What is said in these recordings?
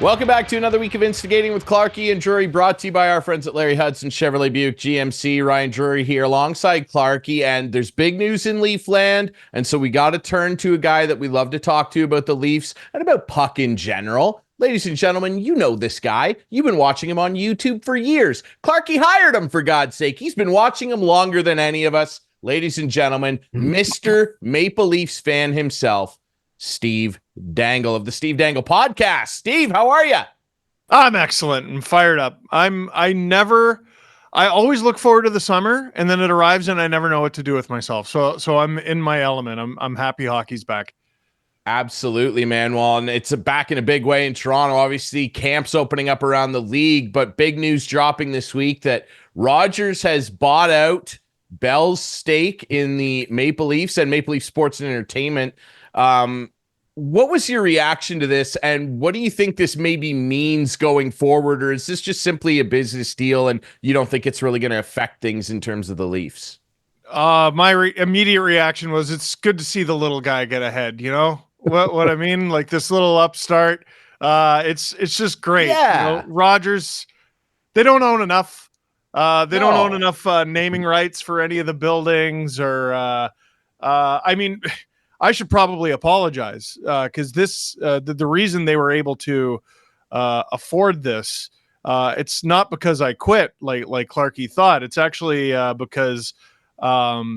Welcome back to another week of Instigating with Clarkey and Drury, brought to you by our friends at Larry Hudson, Chevrolet Buick GMC. Ryan Drury here alongside Clarkey, and there's big news in Leafland, and so we got to turn to a guy that we love to talk to about the Leafs and about puck in general. Ladies and gentlemen, you know this guy. You've been watching him on YouTube for years. Clarkey hired him, for God's sake. He's been watching him longer than any of us. Ladies and gentlemen, Mr. Maple Leafs fan himself, Steve Dangle of the Steve Dangle podcast. Steve, how are you? I'm excellent and fired up. I always look forward to the summer, and then it arrives and I never know what to do with myself. So I'm in my element. I'm happy hockey's back. Absolutely, man. Well, and it's back in a big way in Toronto. Obviously, camps opening up around the league, but big news dropping this week that Rogers has bought out Bell's stake in the Maple Leafs and Maple Leaf Sports and Entertainment. What was your reaction to this, and what do you think this maybe means going forward, or is this just simply a business deal and you don't think it's really going to affect things in terms of the Leafs? My immediate reaction was it's good to see the little guy get ahead. You know what I mean? Like this little upstart. It's just great. Yeah. You know, Rogers, they don't own enough. They don't own enough naming rights for any of the buildings, or I mean. I should probably apologize because the reason they were able to afford this, it's not because I quit like Clarkey thought. It's actually because I,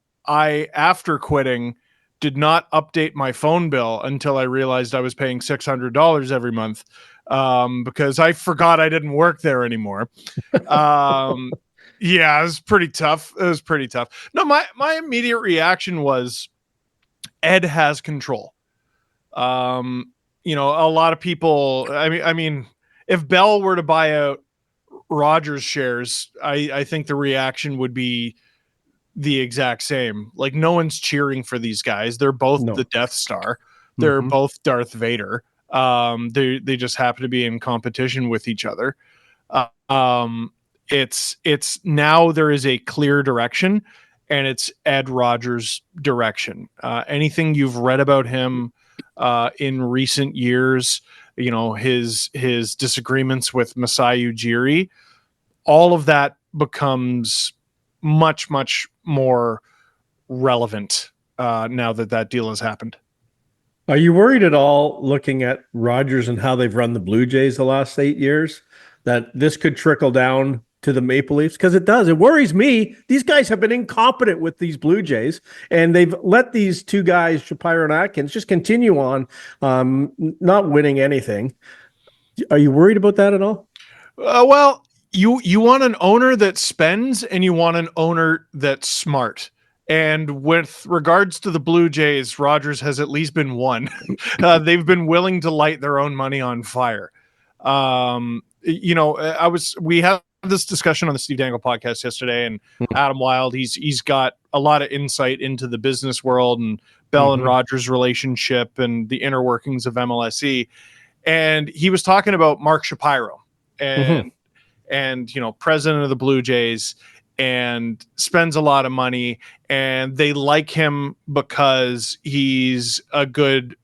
after quitting, did not update my phone bill until I realized I was paying $600 every month because I forgot I didn't work there anymore. Yeah, it was pretty tough. No, my immediate reaction was, Ed has control. You know, a lot of people, I mean, if Bell were to buy out Rogers shares, I think the reaction would be the exact same. Like, no one's cheering for these guys. They're both the Death Star. They're both Darth Vader. They just happen to be in competition with each other. It's now there is a clear direction, and it's Ed Rogers' direction. Anything you've read about him in recent years, you know, his disagreements with Masai Ujiri, all of that becomes much, much more relevant now that deal has happened. Are you worried at all, looking at Rogers and how they've run the Blue Jays the last 8 years, that this could trickle down to the Maple Leafs? Because it does. It worries me. These guys have been incompetent with these Blue Jays, and they've let these two guys, Shapiro and Atkins, just continue on, not winning anything. Are you worried about that at all? Well, you want an owner that spends, and you want an owner that's smart. And with regards to the Blue Jays, Rogers has at least been one. They've been willing to light their own money on fire. You know, we have this discussion on the Steve Dangle podcast yesterday, and Adam Wilde, he's got a lot of insight into the business world and Bell and Rogers' relationship and the inner workings of MLSE. And he was talking about Mark Shapiro and you know, president of the Blue Jays, and spends a lot of money, and they like him because he's a good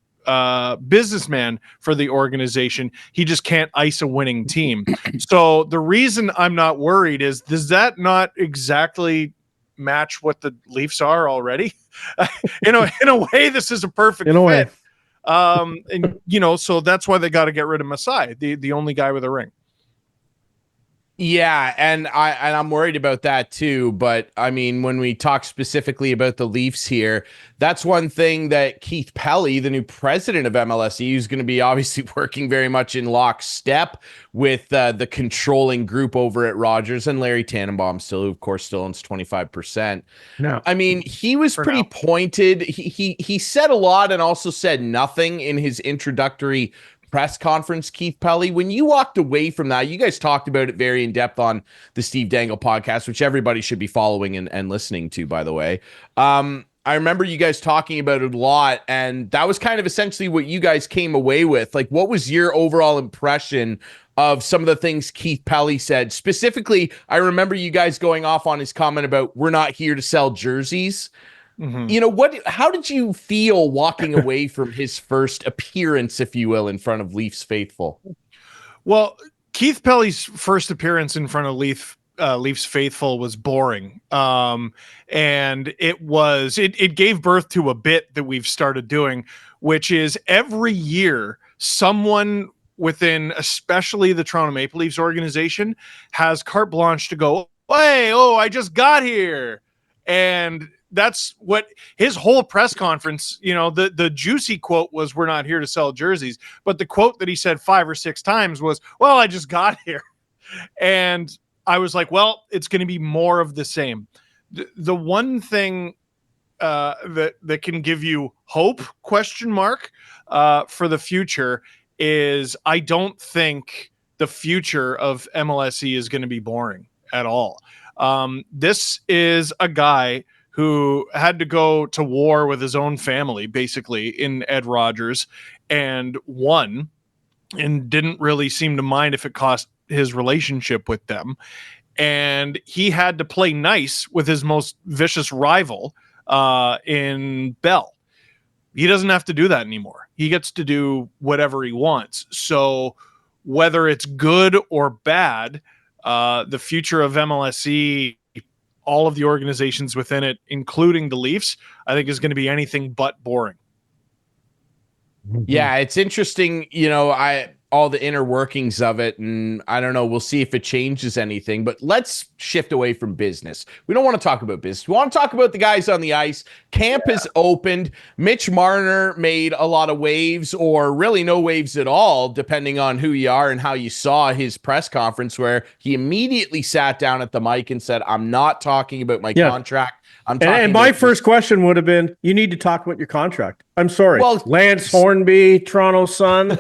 businessman for the organization. He just can't ice a winning team. So the reason I'm not worried is, does that not exactly match what the Leafs are already? in a way, this is a perfect fit. And you know, so that's why they got to get rid of Masai, the only guy with a ring. Yeah, and I'm worried about that too. But I mean, when we talk specifically about the Leafs here, that's one thing that Keith Pelly, the new president of MLSE, who's going to be obviously working very much in lockstep with the controlling group over at Rogers, and Larry Tannenbaum still, who of course still owns 25%. No, I mean, he was pretty pointed. He said a lot and also said nothing in his introductory press conference, Keith Pelly. When you walked away from that, you guys talked about it very in depth on the Steve Dangle podcast, which everybody should be following and listening to, by the way. I remember you guys talking about it a lot, and that was kind of essentially what you guys came away with. Like, what was your overall impression of some of the things Keith Pelly said? Specifically, I remember you guys going off on his comment about, we're not here to sell jerseys. You know, how did you feel walking away from his first appearance, if you will, in front of Leafs faithful? Well, Keith Pelly's first appearance in front of Leafs faithful was boring. And it gave birth to a bit that we've started doing, which is every year someone within especially the Toronto Maple Leafs organization has carte blanche to go, hey, I just got here. And that's what his whole press conference, the juicy quote was, we're not here to sell jerseys. But the quote that he said 5 or 6 times was, well, I just got here. And I was like, well, it's going to be more of the same. The one thing that can give you hope, for the future is I don't think the future of MLSE is going to be boring at all. This is a guy who had to go to war with his own family, basically, in Ed Rogers, and won, and didn't really seem to mind if it cost his relationship with them. And he had to play nice with his most vicious rival in Bell. He doesn't have to do that anymore. He gets to do whatever he wants. So whether it's good or bad, the future of MLSE, all of the organizations within it, including the Leafs, I think is going to be anything but boring. Yeah, it's interesting, all the inner workings of it, and I don't know, we'll see if it changes anything, but let's shift away from business. We don't want to talk about business. We want to talk about the guys on the ice. Camp has opened. Mitch Marner made a lot of waves, or really no waves at all, depending on who you are and how you saw his press conference, where he immediately sat down at the mic and said, I'm not talking about my contract. And my first question would have been, you need to talk about your contract. I'm sorry. Well, Lance Hornby, Toronto Sun.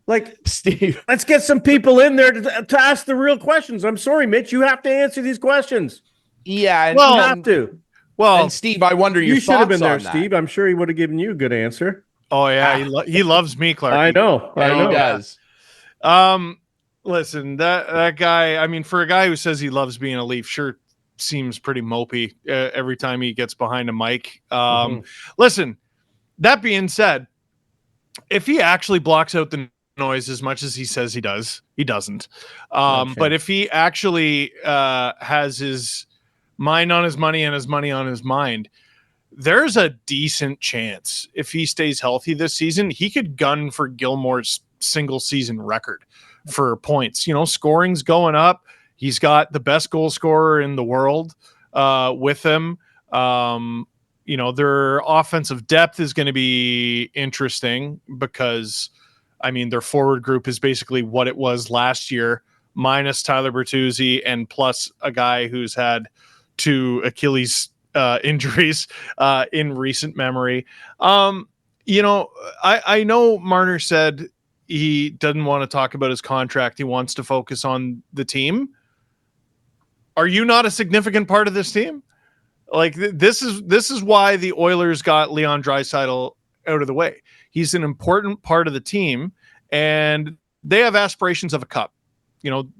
Like, Steve, let's get some people in there to ask the real questions. I'm sorry, Mitch, you have to answer these questions. Yeah, you have to. Well, and Steve, I wonder your thoughts on that. You should have been there, Steve. I'm sure he would have given you a good answer. Oh yeah, he loves me, Clark. I know. He does. Listen, that guy. I mean, for a guy who says he loves being a Leaf, sure seems pretty mopey every time he gets behind a mic. Listen, that being said, if he actually blocks out the noise as much as he says he does, he doesn't. But if he actually has his mind on his money and his money on his mind, there's a decent chance if he stays healthy this season, he could gun for Gilmore's single season record for points. Scoring's going up. He's got the best goal scorer in the world with him. Their offensive depth is going to be interesting because, their forward group is basically what it was last year, minus Tyler Bertuzzi and plus a guy who's had 2 Achilles injuries in recent memory. I know Marner said he doesn't want to talk about his contract. He wants to focus on the team. Are you not a significant part of this team? Like, this is why the Oilers got Leon Draisaitl out of the way. He's an important part of the team, and they have aspirations of a cup.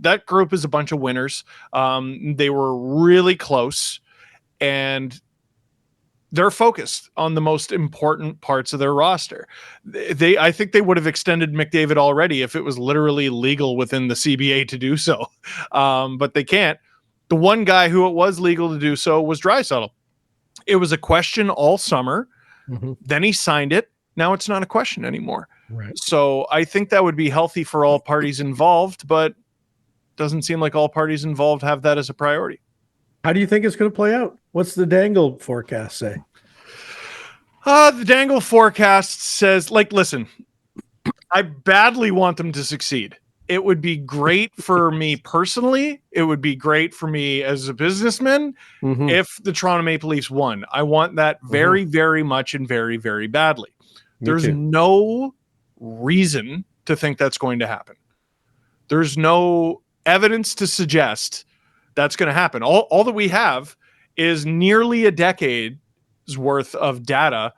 That group is a bunch of winners. They were really close, and they're focused on the most important parts of their roster. I think they would have extended McDavid already if it was literally legal within the CBA to do so. But they can't. The one guy who it was legal to do so was Draisaitl. It was a question all summer. Then he signed it. Now it's not a question anymore. Right. So I think that would be healthy for all parties involved, but doesn't seem like all parties involved have that as a priority. How do you think it's going to play out? What's the Dangle forecast say? The Dangle forecast says, listen, I badly want them to succeed. It would be great for me personally. It would be great for me as a businessman if the Toronto Maple Leafs won. I want that very, very much and very, very badly. There's no reason to think that's going to happen. There's no evidence to suggest that's going to happen. All that we have is nearly a decade's worth of data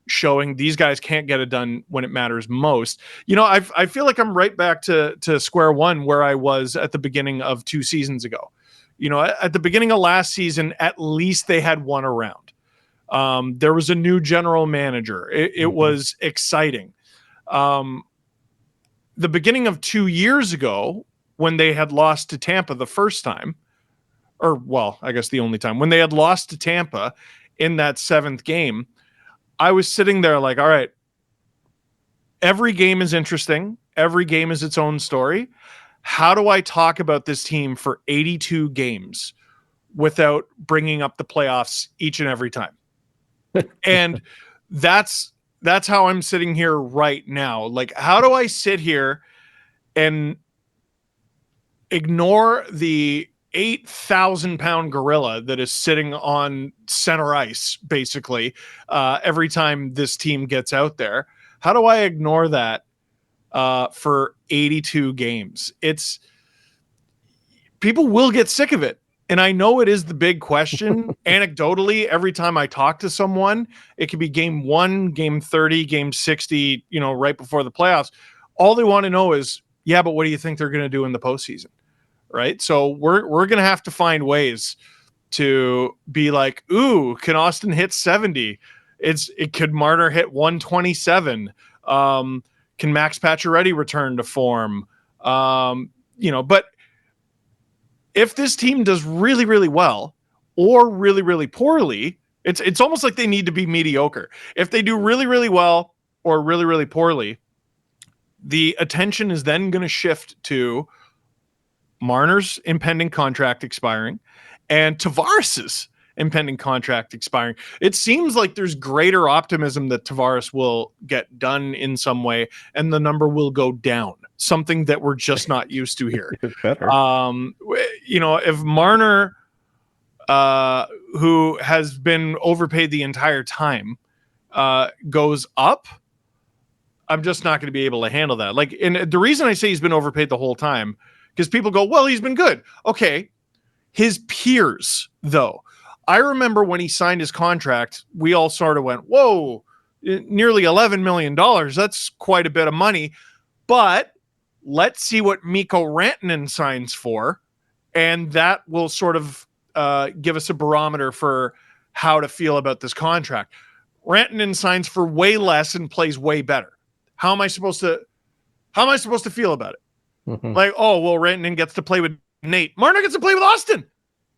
showing these guys can't get it done when it matters most. I feel like I'm right back to square one where I was at the beginning of 2 seasons ago. At the beginning of last season, at least they had won a round. There was a new general manager. It was exciting. The beginning of 2 years ago, when they had lost to Tampa the first time, or well, I guess the only time, when they had lost to Tampa in that 7th game, I was sitting there like, all right, every game is interesting. Every game is its own story. How do I talk about this team for 82 games without bringing up the playoffs each and every time? And that's how I'm sitting here right now. Like, how do I sit here and ignore the 8,000-pound gorilla that is sitting on center ice, basically, every time this team gets out there? How do I ignore that for 82 games? People will get sick of it. And I know it is the big question. Anecdotally, every time I talk to someone, it could be game 1, game 30, game 60, right before the playoffs. All they want to know is, yeah, but what do you think they're going to do in the postseason? Right. So we're going to have to find ways to be like, ooh, can Austin hit 70? Could Marner hit 127? Can Max Pacioretty return to form? But if this team does really, really well or really, really poorly, it's almost like they need to be mediocre. If they do really, really well or really, really poorly, the attention is then going to shift to Marner's impending contract expiring and Tavares's impending contract expiring. It seems like there's greater optimism that Tavares will get done in some way and the number will go down, something that we're just not used to here. If Marner, who has been overpaid the entire time, goes up, I'm just not going to be able to handle that. Like, and the reason I say he's been overpaid the whole time, because people go, well, he's been good. Okay. His peers, though, I remember when he signed his contract, we all sort of went, whoa, nearly $11 million. That's quite a bit of money. But let's see what Mikko Rantanen signs for. And that will sort of give us a barometer for how to feel about this contract. Rantanen signs for way less and plays way better. How am I supposed to feel about it? Mm-hmm. Like, oh, well, Rantanen gets to play with Nate. Marner gets to play with Austin.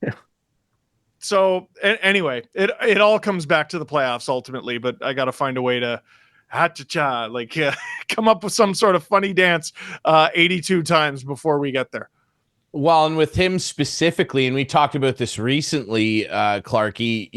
Yeah. So anyway, it all comes back to the playoffs ultimately, but I got to find a way to come up with some sort of funny dance 82 times before we get there. Well, and with him specifically, and we talked about this recently, Clarkey,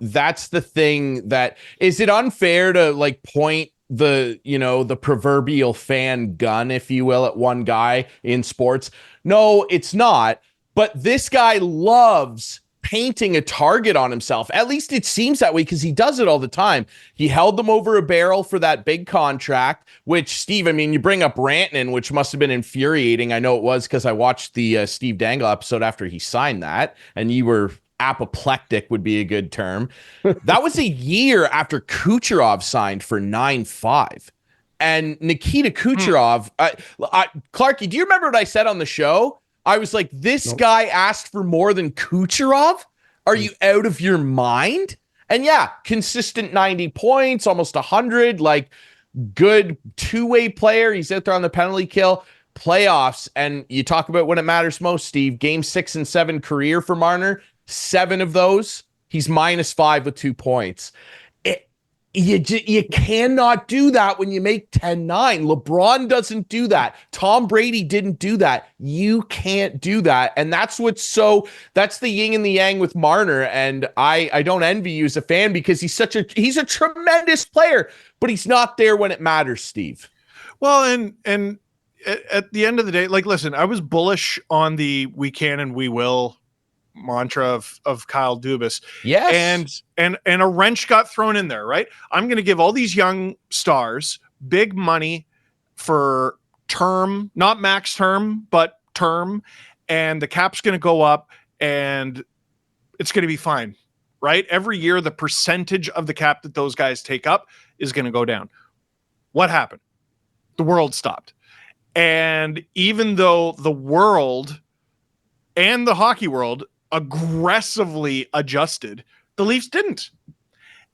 that's the thing that, is it unfair to point the proverbial fan gun, if you will, at one guy in sports? No, it's not. But this guy loves painting a target on himself. At least it seems that way, because he does it all the time. He held them over a barrel for that big contract, which, Steve, I mean, you bring up Rantanen, which must have been infuriating. I know it was, because I watched the Steve Dangle episode after he signed that, and you were apoplectic would be a good term. That was a year after Kucherov signed for 9.5. And Nikita Kucherov, Clarkey, do you remember what I said on the show? I was like, this guy asked for more than Kucherov? Are you out of your mind? And yeah, consistent 90 points, almost 100, good two-way player. He's out there on the penalty kill. Playoffs, and you talk about when it matters most, Steve, game 6 and 7 career for Marner, 7 of those, he's -5 with 2 points. You cannot do that when you make 10-9. LeBron doesn't do that. Tom Brady didn't do that. You can't do that. And that's that's the yin and the yang with Marner. And I don't envy you as a fan, because he's a tremendous player, but he's not there when it matters, Steve. Well, and at the end of the day, listen, I was bullish on the we can and we will mantra of Kyle Dubas. Yes. And a wrench got thrown in there, right? I'm going to give all these young stars big money for term, not max term, but term. And the cap's going to go up and it's going to be fine, right? Every year, the percentage of the cap that those guys take up is going to go down. What happened? The world stopped. And even though the world and the hockey world aggressively adjusted, the Leafs didn't.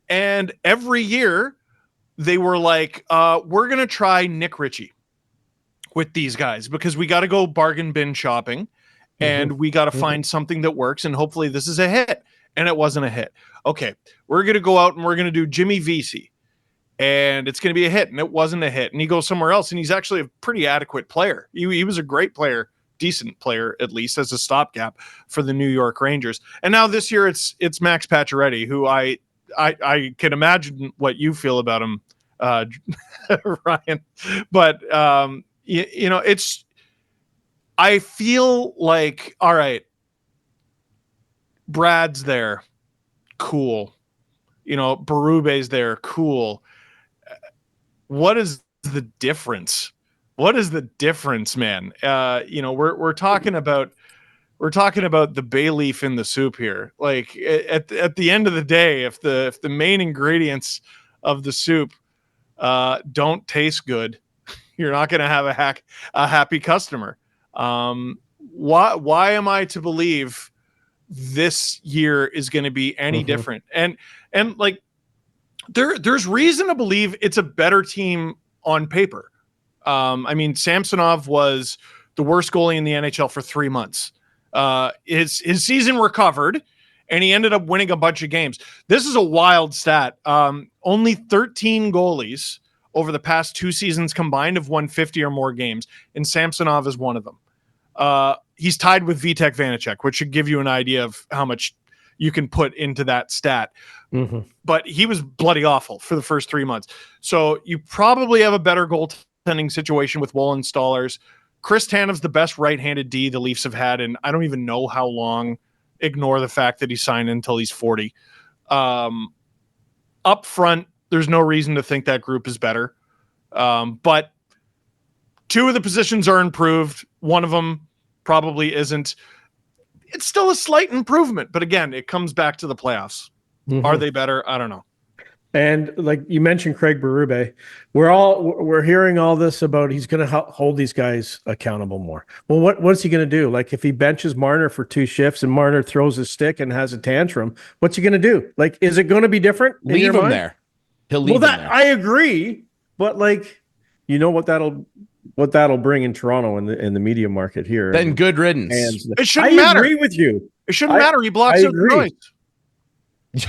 And every year they were like, we're going to try Nick Ritchie with these guys because we got to go bargain bin shopping and we got to find something that works. And hopefully this is a hit. And it wasn't a hit. Okay, we're going to go out and we're going to do Jimmy Vesey. And it's going to be a hit. And it wasn't a hit. And he goes somewhere else. And he's actually a pretty adequate player. He was a great player, decent player, at least as a stopgap for the New York Rangers. And now this year it's Max Pacioretty, who I can imagine what you feel about him, Ryan. But, I feel like, all right, Brad's there. Cool. Berube's there. Cool. What is the difference? What is the difference, man? We're talking about the bay leaf in the soup here. Like at the end of the day, if the main ingredients of the soup don't taste good, you're not going to have a happy customer. Why am I to believe this year is going to be any different? And like there's reason to believe it's a better team on paper. Samsonov was the worst goalie in the NHL for 3 months. His season recovered and he ended up winning a bunch of games. This is a wild stat. Only 13 goalies over the past 2 seasons combined have won 50 or more games, and Samsonov is one of them. He's tied with Vitek Vanacek, which should give you an idea of how much you can put into that stat. But he was bloody awful for the first 3 months. So you probably have a better goaltending situation with Wollenstallers. Chris Tanev's the best right-handed D the Leafs have had, and I don't even know how long. Ignore the fact that he signed until he's 40. Up front, there's no reason to think that group is better. But 2 of the positions are improved. One of them probably isn't. It's still a slight improvement, but again, it comes back to the playoffs. Are they better? I don't know. And like you mentioned, Craig Berube, we're hearing all this about he's going to hold these guys accountable more. Well, what's he going to do? Like if he benches Marner for 2 shifts and Marner throws his stick and has a tantrum, what's he going to do? Like, is it going to be different? Leave him there. He'll leave him there. I agree, but like, what that'll bring in Toronto in the media market here. Then good riddance. It shouldn't matter. I agree with you. It shouldn't matter. He blocks out the noise.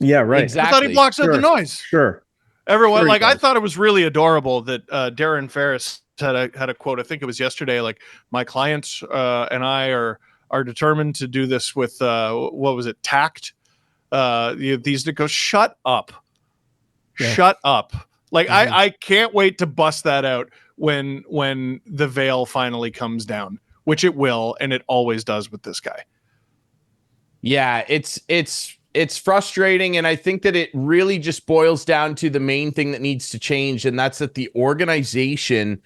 Yeah, right. Exactly. I thought he blocks out the noise. Sure. Everyone, I thought it was really adorable that Darren Ferris had a quote. I think it was yesterday. Like, my clients and I are determined to do this with what was it? Tact. These that go, shut up. Yeah. Shut up. Like I can't wait to bust that out when the veil finally comes down, which it will, and it always does with this guy. Yeah, it's frustrating, and I think that it really just boils down to the main thing that needs to change, and that's that the organization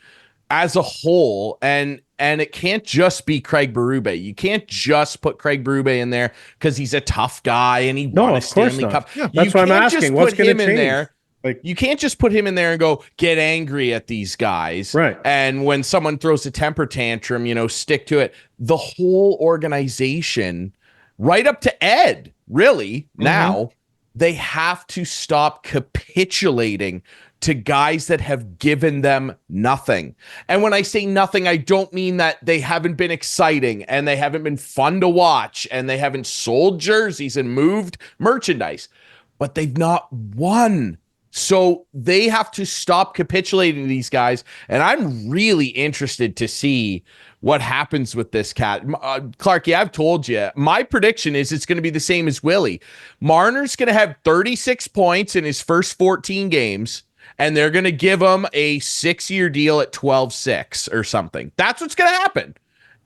as a whole, and it can't just be Craig Berube. You can't just put Craig Berube in there because he's a tough guy and he won a Stanley Cup. Yeah, that's why I'm asking. What's going to change? There. Like, you can't just put him in there and go get angry at these guys. Right. And when someone throws a temper tantrum, stick to it. The whole organization, right up to Ed, really, now, they have to stop capitulating to guys that have given them nothing. And when I say nothing, I don't mean that they haven't been exciting and they haven't been fun to watch and they haven't sold jerseys and moved merchandise, but they've not won. So they have to stop capitulating to these guys. And I'm really interested to see what happens with this cat. Clarkey, I've told you, my prediction is it's going to be the same as Willie. Marner's going to have 36 points in his first 14 games, and they're going to give him a 6-year deal at 12-6 or something. That's what's going to happen.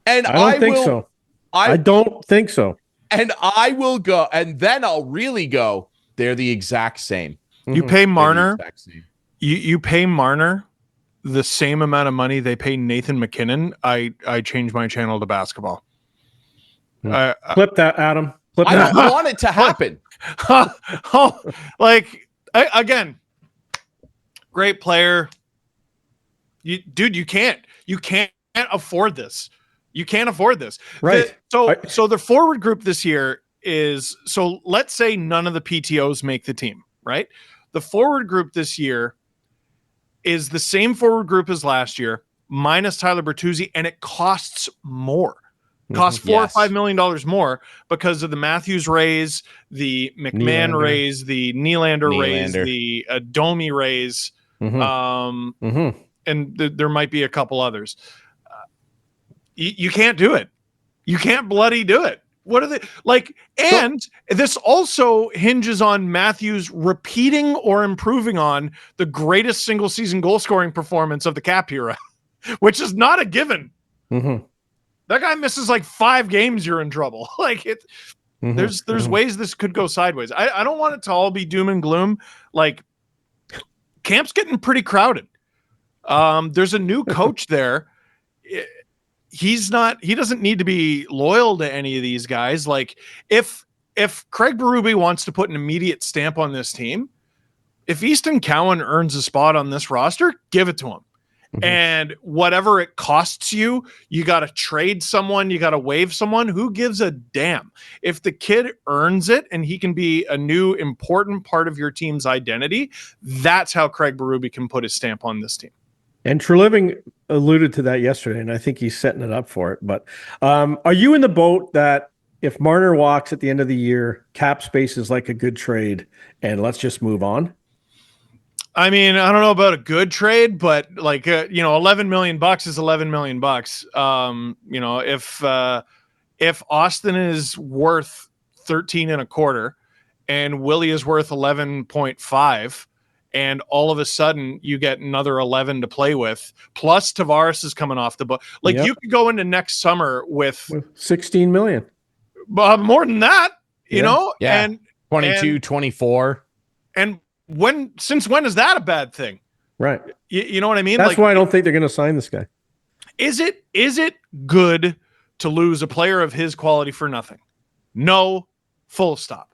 And I don't think so. I don't think so. And I will go, and then I'll really go, they're the exact same. You pay Marner. You pay Marner the same amount of money they pay Nathan McKinnon. I change my channel to basketball. Flip that, Adam. I don't want it to happen. Again, great player. You can't afford this. You can't afford this. Right. So the forward group this year is, so let's say none of the PTOs make the team. right? The forward group this year is the same forward group as last year, minus Tyler Bertuzzi, and it costs more. Costs $4 or $5 million more because of the Matthews raise, the McMahon raise, the Nylander raise, the Domi raise, and there might be a couple others. You can't do it. You can't bloody do it. What are they like? And this also hinges on Matthews repeating or improving on the greatest single season goal scoring performance of the Cap era, which is not a given. That guy misses like 5 games, you're in trouble. Like it, there's ways this could go sideways. I don't want it to all be doom and gloom. Like camp's getting pretty crowded. There's a new coach there. He doesn't need to be loyal to any of these guys. Like if Craig Berube wants to put an immediate stamp on this team, if Easton Cowan earns a spot on this roster, give it to him. And whatever it costs you, you got to trade someone, you got to waive someone. Who gives a damn? If the kid earns it and he can be a new important part of your team's identity, that's how Craig Berube can put his stamp on this team. And Treliving alluded to that yesterday, and I think he's setting it up for it. But are you in the boat that if Marner walks at the end of the year, cap space is like a good trade, and let's just move on? I mean, I don't know about a good trade, but like, $11 million is $11 million. If Austin is worth 13 and a quarter and Willie is worth 11.5, and all of a sudden you get another 11 to play with, plus Tavares is coming off the book. Like you could go into next summer with 16 million, more than that, you know, and 22, 24. And since when is that a bad thing? Right. You know what I mean? That's why I don't think they're going to sign this guy. Is it good to lose a player of his quality for nothing? No, full stop.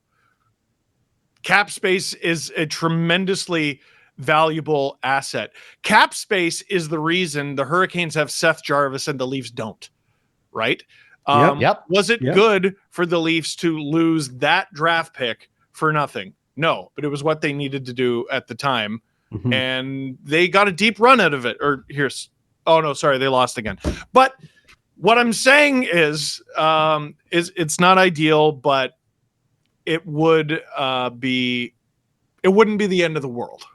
Cap space is a tremendously valuable asset. Cap space is the reason the Hurricanes have Seth Jarvis and the Leafs don't, right? Was it good for the Leafs to lose that draft pick for nothing? No, but it was what they needed to do at the time. And they got a deep run out of it. They lost again. But what I'm saying is it's not ideal, but it wouldn't be the end of the world.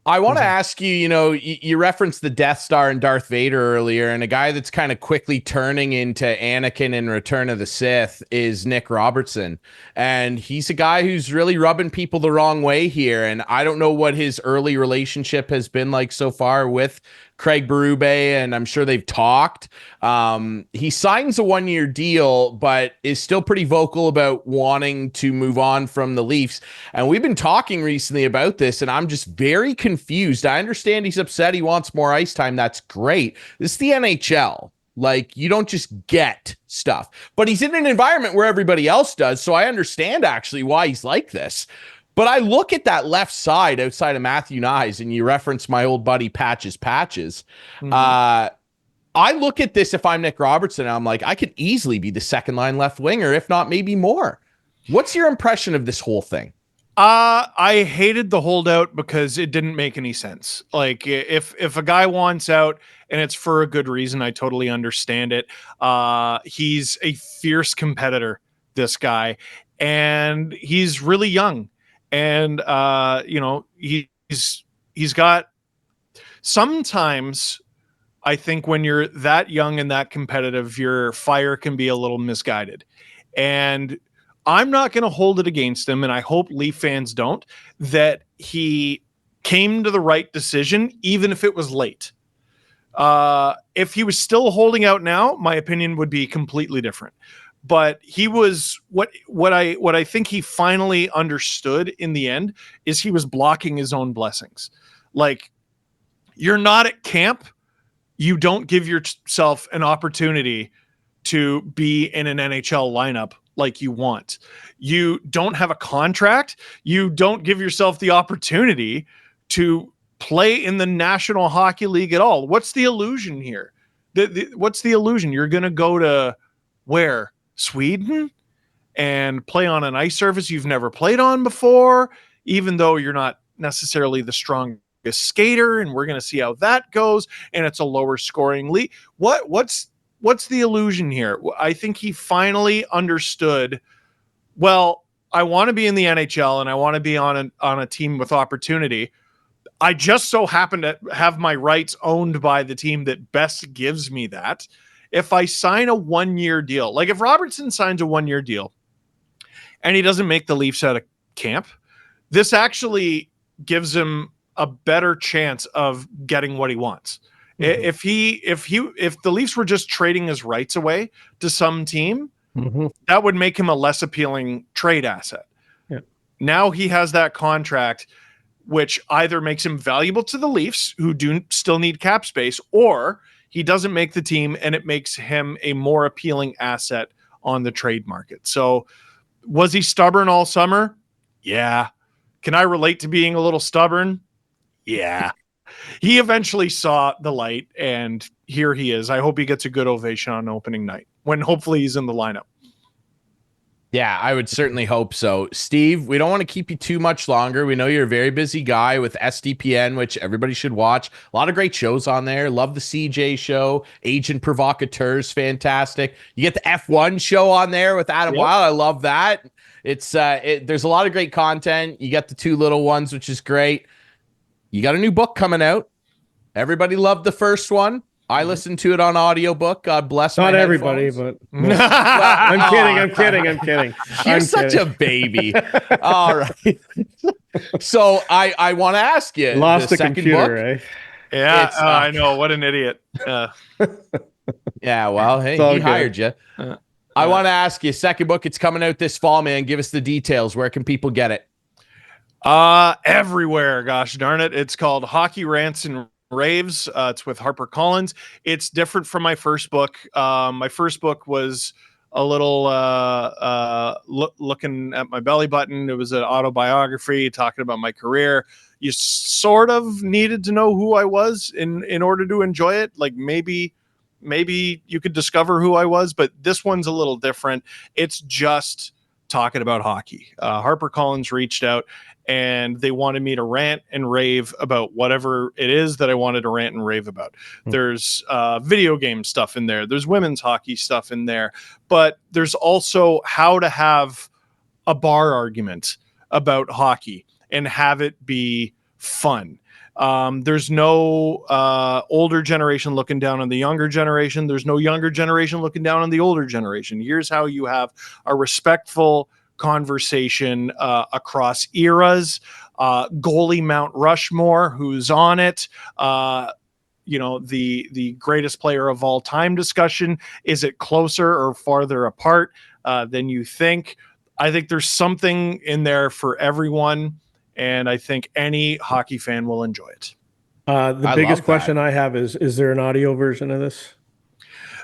I want to ask you, you referenced the Death Star and Darth Vader earlier, and a guy that's kind of quickly turning into Anakin in Return of the Sith is Nick Robertson. And he's a guy who's really rubbing people the wrong way here. And I don't know what his early relationship has been like so far with Craig Berube, and I'm sure they've talked. He signs a 1-year deal, but is still pretty vocal about wanting to move on from the Leafs. And we've been talking recently about this, and I'm just very confused. I understand he's upset. He wants more ice time. That's great. This is the NHL. Like, you don't just get stuff. But he's in an environment where everybody else does, so I understand actually why he's like this. But I look at that left side outside of Matthew Nyes, and you reference my old buddy Patches. I look at this if I'm Nick Robertson, and I'm like, I could easily be the second line left winger, if not maybe more. What's your impression of this whole thing? I hated the holdout because it didn't make any sense. Like if a guy wants out and it's for a good reason, I totally understand it. He's a fierce competitor, this guy, and he's really young. And, he's got, sometimes I think when you're that young and that competitive, your fire can be a little misguided. And I'm not going to hold it against him, and I hope Leaf fans don't, that he came to the right decision, even if it was late. If he was still holding out now, my opinion would be completely different. But he was what I think he finally understood in the end is he was blocking his own blessings. Like, you're not at camp. You don't give yourself an opportunity to be in an NHL lineup like you want. You don't have a contract. You don't give yourself the opportunity to play in the National Hockey League at all. What's the illusion here? What's the illusion? You're going to go to where? Sweden and play on an ice surface you've never played on before. even though you're not necessarily the strongest skater, and we're going to see how that goes, and it's a lower scoring league. What's the illusion here? I think he finally understood, well, I want to be in the NHL and I want to be on a team with opportunity. I just so happen to have my rights owned by the team that best gives me that. If I sign a 1-year deal, like if Robertson signs a 1-year deal and he doesn't make the Leafs out of camp, this actually gives him a better chance of getting what he wants. Mm-hmm. If the Leafs were just trading his rights away to some team, that would make him a less appealing trade asset. Yeah. Now he has that contract, which either makes him valuable to the Leafs, who do still need cap space, or he doesn't make the team and it makes him a more appealing asset on the trade market. So was he stubborn all summer? Yeah. Can I relate to being a little stubborn? Yeah. He eventually saw the light, and here he is. I hope he gets a good ovation on opening night, when hopefully he's in the lineup. Yeah, I would certainly hope so. Steve, we don't want to keep you too much longer. We know you're a very busy guy with SDPN, which everybody should watch. A lot of great shows on there. Love the CJ show. Agent Provocateurs, fantastic. You get the F1 show on there with Adam Wild. I love that. It's there's a lot of great content. You get the two little ones, which is great. You got a new book coming out. Everybody loved the first one. I listened to it on audiobook. God bless my headphones. Everybody, but I'm kidding. You're such a baby. All right. So I want to ask you. Lost the computer, book, Yeah, I know. What an idiot. Yeah, well, hey, he hired you. I want to ask you, second book, it's coming out this fall, man. Give us the details. Where can people get it? Everywhere, gosh darn it. It's called Hockey Rants and Raves. It's with HarperCollins. It's different from my first book. My first book was a little looking at my belly button. It was an autobiography talking about my career. You sort of needed to know who I was in order to enjoy it. Like maybe you could discover who I was, but this one's a little different. It's just talking about hockey. HarperCollins reached out and they wanted me to rant and rave about whatever it is that I wanted to rant and rave about. There's video game stuff in there. There's women's hockey stuff in there, but there's also how to have a bar argument about hockey and have it be fun. There's no older generation looking down on the younger generation. There's no younger generation looking down on the older generation. Here's how you have a respectful conversation across eras. Goalie Mount Rushmore, who's on it. The greatest player of all time discussion. Is it closer or farther apart than you think? I think there's something in there for everyone. And I think any hockey fan will enjoy it. The biggest question I have is there an audio version of this?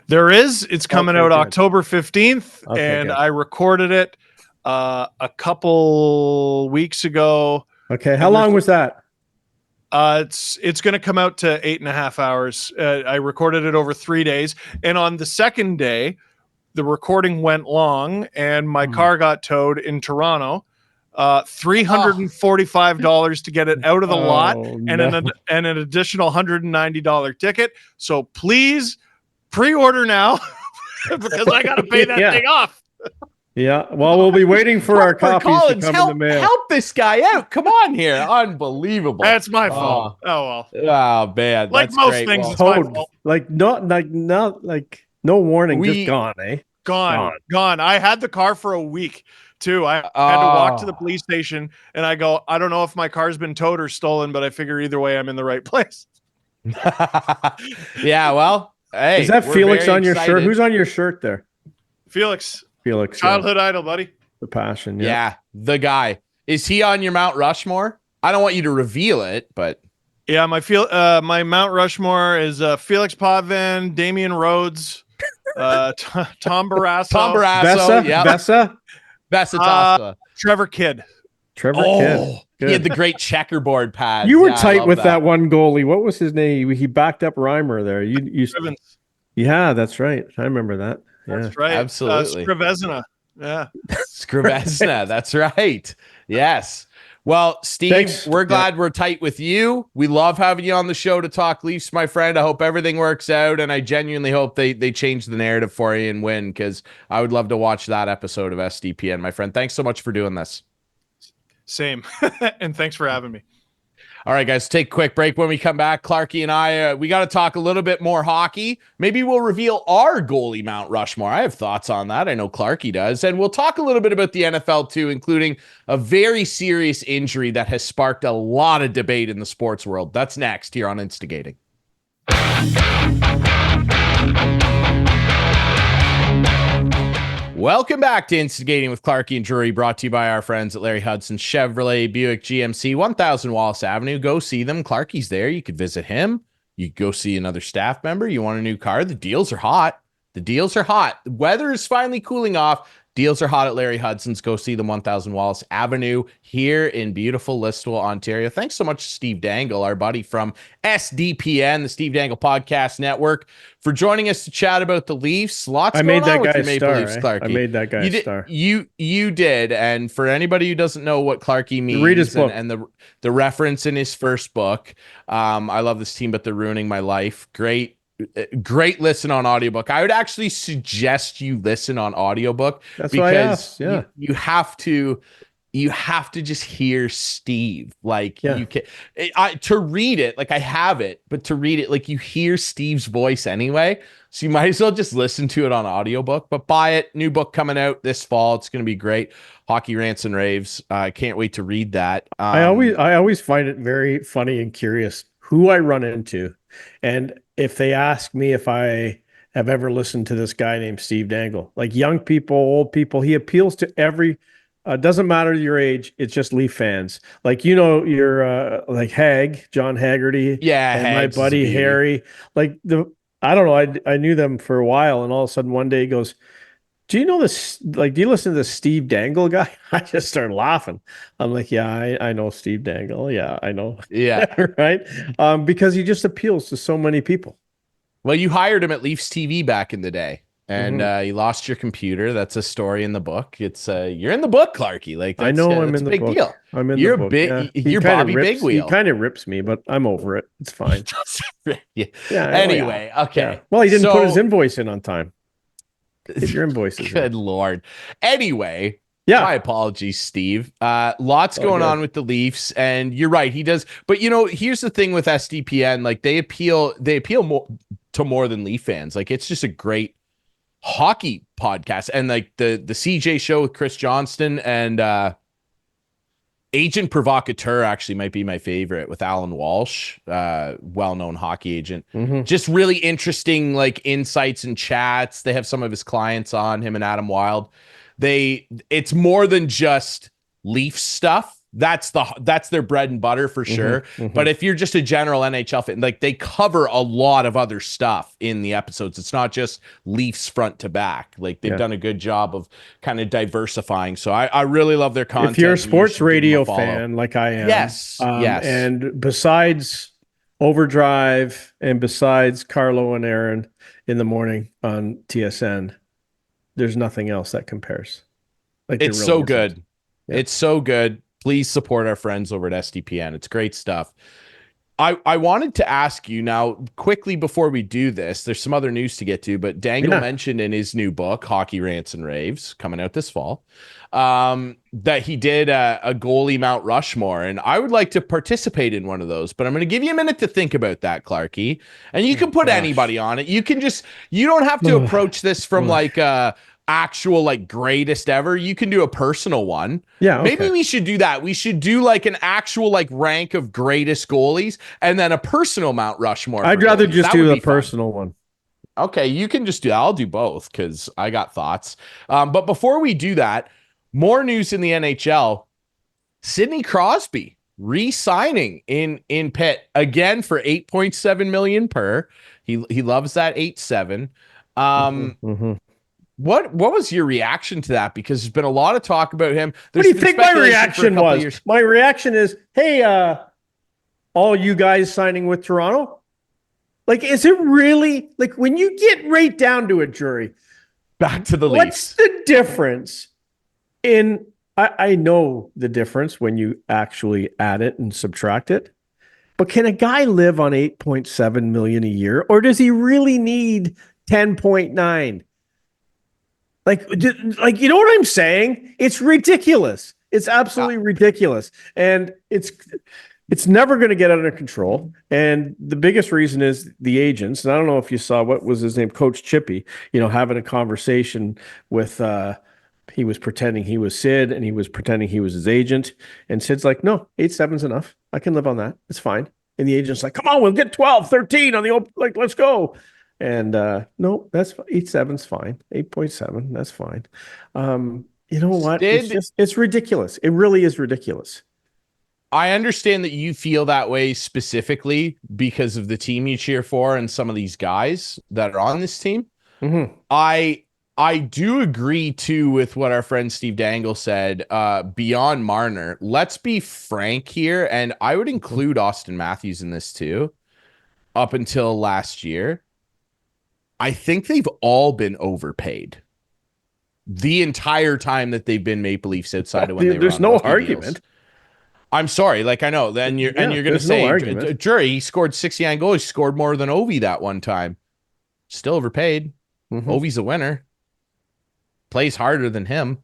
There is. It's coming out October 15th, and I recorded it a couple weeks ago. Okay. How long was that? It's going to come out to 8.5 hours. I recorded it over 3 days. And on the second day, the recording went long, and my car got towed in Toronto. $345 to get it out of the lot, and an additional $190 ticket. So please pre-order now because I got to pay that thing off. Yeah. Well, we'll be waiting for our copies to come in the mail. Help this guy out. Come on here. Unbelievable. That's my fault. Oh, well. Oh, man. Like that's most great. things, it's my fault. No warning. Just gone, eh? Gone. I had the car for a week. Too. I had to walk to the police station and I go, I don't know if my car's been towed or stolen, but I figure either way I'm in the right place. Yeah, well, hey. Is that Felix on your shirt? Who's on your shirt there? Felix. Childhood idol, buddy. The passion. Yeah, the guy. Is he on your Mount Rushmore? I don't want you to reveal it, but yeah, my Mount Rushmore is Felix Potvin, Damian Rhodes, Tom Barrasso. Vesa. Trevor Kidd. Good. He had the great checkerboard pads. You were tight with that one goalie. What was his name? He backed up Reimer there. Yeah, that's right. I remember that. Yeah. That's right. Absolutely. Scrivezna. Yeah. Scrivezna. That's right. Yes. Well, Steve, Thanks. we're glad we're tight with you. We love having you on the show to talk Leafs, my friend. I hope everything works out, and I genuinely hope they change the narrative for you and win, because I would love to watch that episode of SDPN, my friend. Thanks so much for doing this. Same. And thanks for having me. All right, guys, take a quick break. When we come back, Clarkey and I, we got to talk a little bit more hockey. Maybe we'll reveal our goalie Mount Rushmore. I have thoughts on that. I know Clarkey does. And we'll talk a little bit about the NFL too, including a very serious injury that has sparked a lot of debate in the sports world. That's next here on Instigating. Welcome back to Instigating with Clarkey and Drury, brought to you by our friends at Larry Hudson Chevrolet Buick GMC, 1000 Wallace Avenue. Go see them. Clarkey's there. You could visit him. You could go see another staff member. You want a new car? The deals are hot. The deals are hot. The weather is finally cooling off. Deals are hot at Larry Hudson's. Go see them, 1000 Wallace Avenue here in beautiful Listowel, Ontario. Thanks so much to Steve Dangle, our buddy from SDPN, the Steve Dangle Podcast Network, for joining us to chat about the Leafs. Lots going on with your Maple Leafs, Clarkey. I made that guy a star. You did. And for anybody who doesn't know what Clarkey means, read his book. And the reference in his first book, I love this team, but they're ruining my life. Great listen on audiobook. I would actually suggest you listen on audiobook. That's because why I asked. Yeah. You have to just hear Steve. Like you can to read it, like I have it, but to read it, like you hear Steve's voice anyway. So you might as well just listen to it on audiobook, but buy it. New book coming out this fall. It's going to be great. Hockey Rants and Raves. I can't wait to read that. I always find it very funny and curious who I run into. And if they ask me if I have ever listened to this guy named Steve Dangle, like young people, old people, he appeals to every, doesn't matter your age. It's just Leaf fans. Like, you're like John Haggerty. Yeah. And my buddy Harry, I don't know. I knew them for a while. And all of a sudden one day he goes, do you know this? Like, do you listen to the Steve Dangle guy? I just started laughing. I'm like, yeah, I know Steve Dangle. Yeah, I know. Yeah. Right. Because he just appeals to so many people. Well, you hired him at Leafs TV back in the day, and you lost your computer. That's a story in the book. It's you're in the book, Clarkey. Like, I know I'm in the big book. Deal. I'm in you're the book. Big. Yeah. You're Bobby Big Wheel. He kind of rips me, but I'm over it. It's fine. Yeah. Anyway, okay. Yeah. Well, he didn't put his invoice in on time. Get your invoices. Good Lord. Anyway, yeah. My apologies, Steve. Lots going on with the Leafs, and you're right. He does. But here's the thing with SDPN. Like, they appeal more to more than Leaf fans. Like, it's just a great hockey podcast. And like the CJ show with Chris Johnston and Agent Provocateur actually might be my favorite, with Alan Walsh, well-known hockey agent. Just really interesting, like, insights and chats. They have some of his clients on, him and Adam Wilde. It's more than just Leaf stuff. That's their bread and butter for sure. But if you're just a general NHL fan, like, they cover a lot of other stuff in the episodes. It's not just Leafs front to back. Like, they've done a good job of kind of diversifying. So I really love their content. If you're a sports radio fan like I am, yes. And besides Overdrive and besides Carlo and Aaron in the morning on TSN, there's nothing else that compares. Like, it's so good. Yeah. It's so good. Please support our friends over at SDPN. It's great stuff. I wanted to ask you now quickly before we do this, there's some other news to get to, but Dangle mentioned in his new book, Hockey Rants and Raves, coming out this fall, that he did a goalie Mount Rushmore. And I would like to participate in one of those, but I'm going to give you a minute to think about that, Clarkey. And you can put anybody on it. You don't have to approach this from like actual like greatest ever. You can do a personal one. Yeah. Okay. Maybe we should do that. We should do like an actual like rank of greatest goalies and then a personal Mount Rushmore. I'd rather just do the personal one. Okay, you can just do that. I'll do both because I got thoughts. But before we do that, more news in the NHL. Sidney Crosby re-signing in Pitt again for $8.7 million per. He loves that 8.7. What was your reaction to that? Because there's been a lot of talk about him. What do you think my reaction was? My reaction is, hey, all you guys signing with Toronto? Like, is it really, like, when you get right down to it, Drury, back to the Leafs, what's the difference in I know the difference when you actually add it and subtract it. But can a guy live on 8.7 million a year, or does he really need 10.9? Like, you know what I'm saying? It's ridiculous. It's absolutely ridiculous. And it's never going to get under control. And the biggest reason is the agents. And I don't know if you saw, what was his name? Coach Chippy, having a conversation with, he was pretending he was Sid and he was pretending he was his agent. And Sid's like, no, 8.7's enough. I can live on that. It's fine. And the agent's like, come on, we'll get 12, 13 on the open, let's go. And no, that's 8.7's fine. 8.7, that's fine. You know what? It's ridiculous. It really is ridiculous. I understand that you feel that way specifically because of the team you cheer for and some of these guys that are on this team. Mm-hmm. I do agree too with what our friend Steve Dangle said. Beyond Marner, let's be frank here, and I would include Austin Matthews in this too. Up until last year, I think they've all been overpaid the entire time that they've been Maple Leafs outside of when they were there's on no rookie argument. Deals. I'm sorry, I know. Then you're going to say, Jury, he scored 69 goals. He scored more than Ovi that one time. Still overpaid. Mm-hmm. Ovi's a winner. Plays harder than him.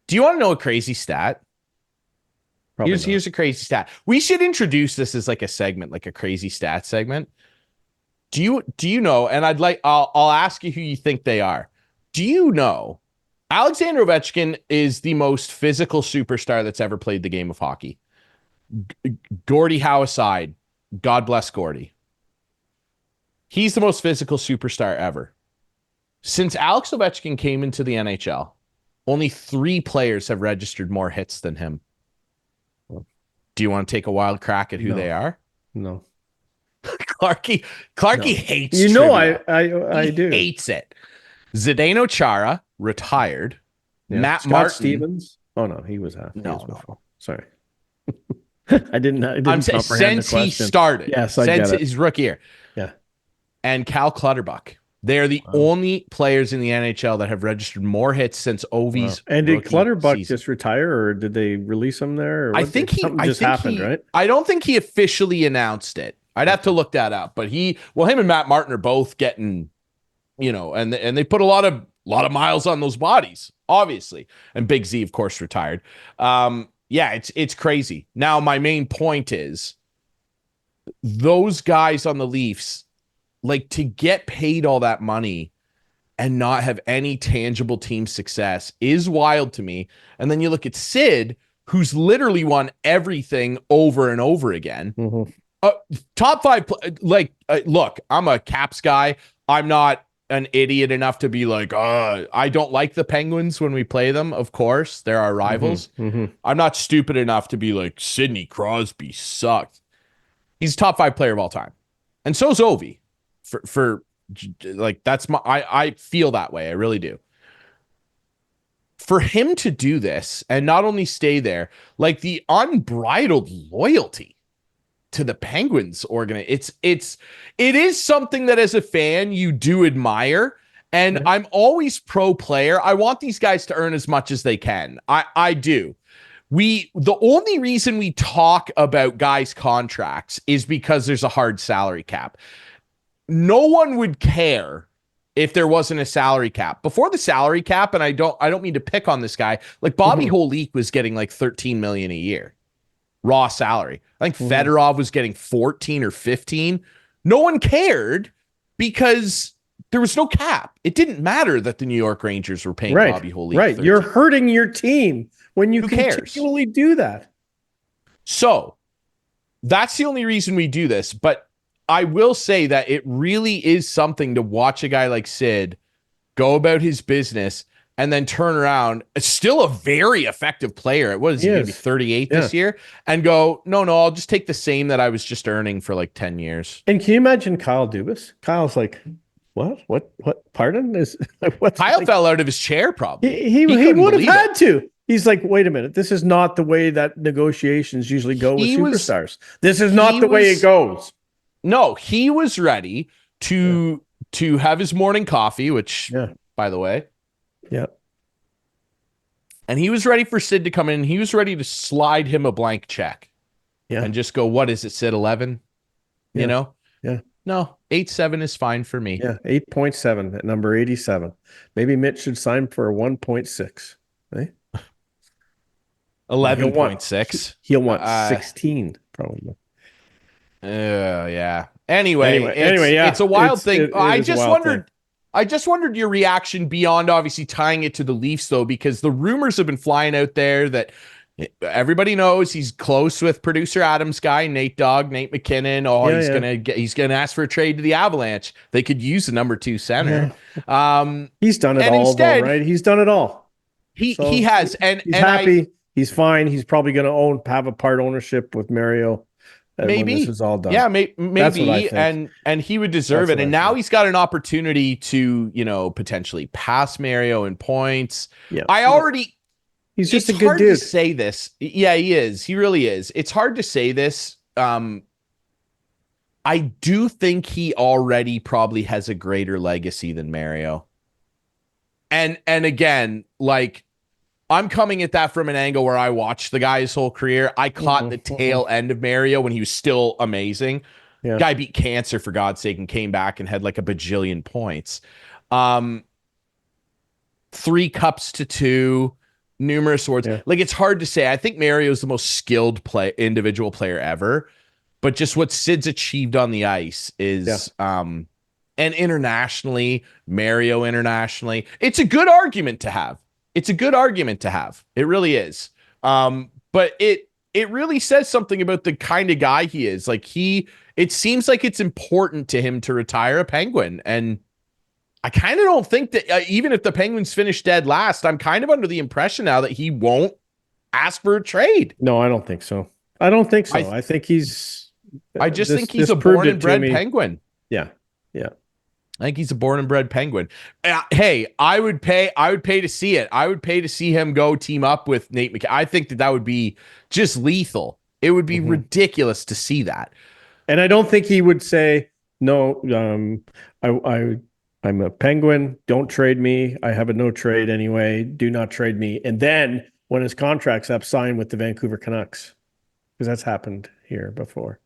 Do you want to know a crazy stat? Here's a crazy stat. We should introduce this as like a segment, like a crazy stat segment. Do you know? And I'll ask you who you think they are. Do you know Alexander Ovechkin is the most physical superstar that's ever played the game of hockey? Gordie Howe aside, God bless Gordie. He's the most physical superstar ever. Since Alex Ovechkin came into the NHL, only 3 players have registered more hits than him. Do you want to take a wild crack at who they are? No. Clarkey hates trivia. I do. Hates it. Zdeno Chara, retired. Yeah. Matt Scott Martin. Stevens. Oh, no, he was half. No. Sorry. I didn't comprehend since the question. He started. Yes, since his rookie year. Yeah. And Cal Clutterbuck. They're the only players in the NHL that have registered more hits since Ovi's. Wow. And did Clutterbuck just retire, or did they release him there? Or I think happened, right? I don't think he officially announced it. I'd have to look that up. But him and Matt Martin are both getting, and they put a lot of miles on those bodies, obviously. And Big Z, of course, retired. It's crazy. Now, my main point is those guys on the Leafs, like, to get paid all that money and not have any tangible team success is wild to me. And then you look at Sid, who's literally won everything over and over again. Mm-hmm. Top 5, look, I'm a Caps guy. I'm not an idiot enough to be like, I don't like the Penguins when we play them. Of course, they're our rivals. Mm-hmm. I'm not stupid enough to be like, Sidney Crosby sucked. He's top 5 player of all time. And so's Ovi. For that's I feel that way. I really do. For him to do this and not only stay there, like the unbridled loyalty to the Penguins it is something that as a fan you do admire. And I'm always pro player. I want these guys to earn as much as they can. I do. The only reason we talk about guys' contracts is because there's a hard salary cap. No one would care if there wasn't a salary cap. Before the salary cap, and I don't mean to pick on this guy, like Bobby Holik was getting like $13 million a year. Raw salary. I think Fedorov was getting 14 or 15. No one cared because there was no cap. It didn't matter that the New York Rangers were paying Bobby Holik. Right. 13. You're hurting your team when you continually do that. So that's the only reason we do this. But I will say that it really is something to watch a guy like Sid go about his business and then turn around. It's still a very effective player. What is he going to be, 38 this year? And go, no, I'll just take the same that I was just earning for like 10 years. And can you imagine Kyle Dubas? Kyle's like, what? Pardon? Kyle fell out of his chair probably. He would have had to. He's like, wait a minute. This is not the way that negotiations usually go with superstars. This is not the way it goes. No, he was ready to have his morning coffee, which, by the way, And he was ready for Sid to come in. He was ready to slide him a blank check. Yeah. And just go, what is it, Sid, 11? Yeah. You know? Yeah. No, 8.7 is fine for me. Yeah, 8.7 at number 87. Maybe Mitch should sign for a 1.6. Right? 11.6. He'll want 16 probably. Yeah. Anyway, yeah. It's a wild thing. I just wondered your reaction beyond obviously tying it to the Leafs, though, because the rumors have been flying out there that everybody knows he's close with producer Adam's guy, Nate McKinnon. He's gonna ask for a trade to the Avalanche. They could use the number 2 center. Yeah. He's done it all, instead, though, right? He's done it all. He has, and he's happy. He's fine. He's probably going to have a part ownership with Mario. Maybe when this is all done. Yeah, maybe, and he would deserve it. And now he's got an opportunity to, potentially pass Mario in points. Yeah, he's just a good dude. It's hard to say this. Yeah, he is. He really is. It's hard to say this. I do think he already probably has a greater legacy than Mario. And again, like, I'm coming at that from an angle where I watched the guy his whole career. I caught the tail end of Mario when he was still amazing. Yeah. Guy beat cancer, for God's sake, and came back and had like a bajillion points. 3 cups to 2, numerous awards. Yeah. Like, it's hard to say. I think Mario's the most skilled individual player ever. But just what Sid's achieved on the ice is... and internationally, Mario internationally, it's a good argument to have. It really is. But it really says something about the kind of guy he is. Like, it seems like it's important to him to retire a Penguin. And I kind of don't think that even if the Penguins finish dead last, I'm kind of under the impression now that he won't ask for a trade. No, I don't think so. I think he's... I just think he's a born and bred Penguin. Yeah. Yeah. I think he's a born and bred Penguin. Hey, I would pay to see it. I would pay to see him go team up with Nate McKinnon. I think that would be just lethal. It would be ridiculous to see that. And I don't think he would say, no, I'm a Penguin. Don't trade me. I have a no trade anyway. Do not trade me. And then when his contract's up, sign with the Vancouver Canucks. Because that's happened here before.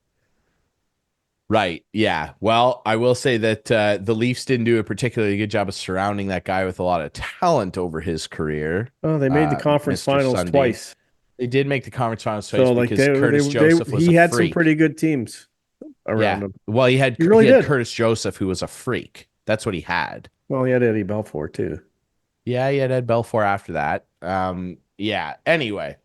Right. Yeah. Well, I will say that the Leafs didn't do a particularly good job of surrounding that guy with a lot of talent over his career. Oh, they made the conference finals twice. They did make the conference finals twice because Curtis Joseph was a freak. He had some pretty good teams around him. Well, he had Curtis Joseph, who was a freak. That's what he had. Well, he had Eddie Belfour, too. Yeah, he had Ed Belfour after that. Anyway.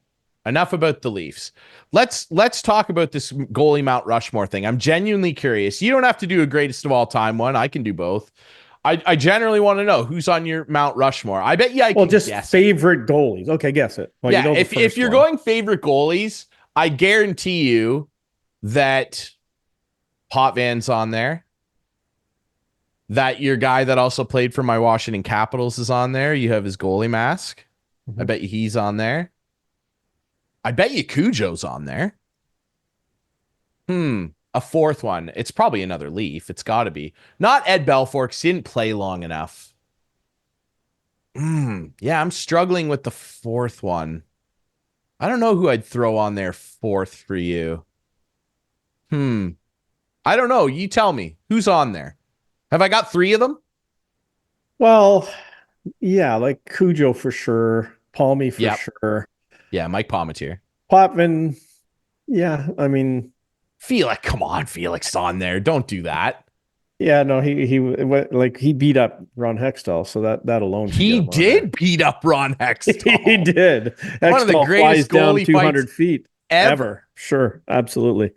Enough about the Leafs. Let's talk about this goalie Mount Rushmore thing. I'm genuinely curious. You don't have to do a greatest of all time one. I can do both. I generally want to know who's on your Mount Rushmore. I bet you I can guess favorite goalies. Okay, guess it. Well, yeah, if you're going favorite goalies, I guarantee you that Potvin's on there. That your guy that also played for my Washington Capitals is on there. You have his goalie mask. I bet you he's on there. I bet you Cujo's on there. A fourth one. It's probably another Leaf. It's got to be. Not Ed Belfour, because he didn't play long enough. Yeah, I'm struggling with the fourth one. I don't know who I'd throw on there fourth for you. I don't know. You tell me. Who's on there? Have I got 3 of them? Well, yeah, like Cujo for sure. Palmy for sure. Yeah, Mike Palmetier. Potvin, yeah, I mean... Felix, come on, Felix on there. Don't do that. Yeah, no, he beat up Ron Hextall, so that alone... He did beat up Ron Hextall. He did. Hextall one of the greatest goalie 200 feet ever. Sure, absolutely.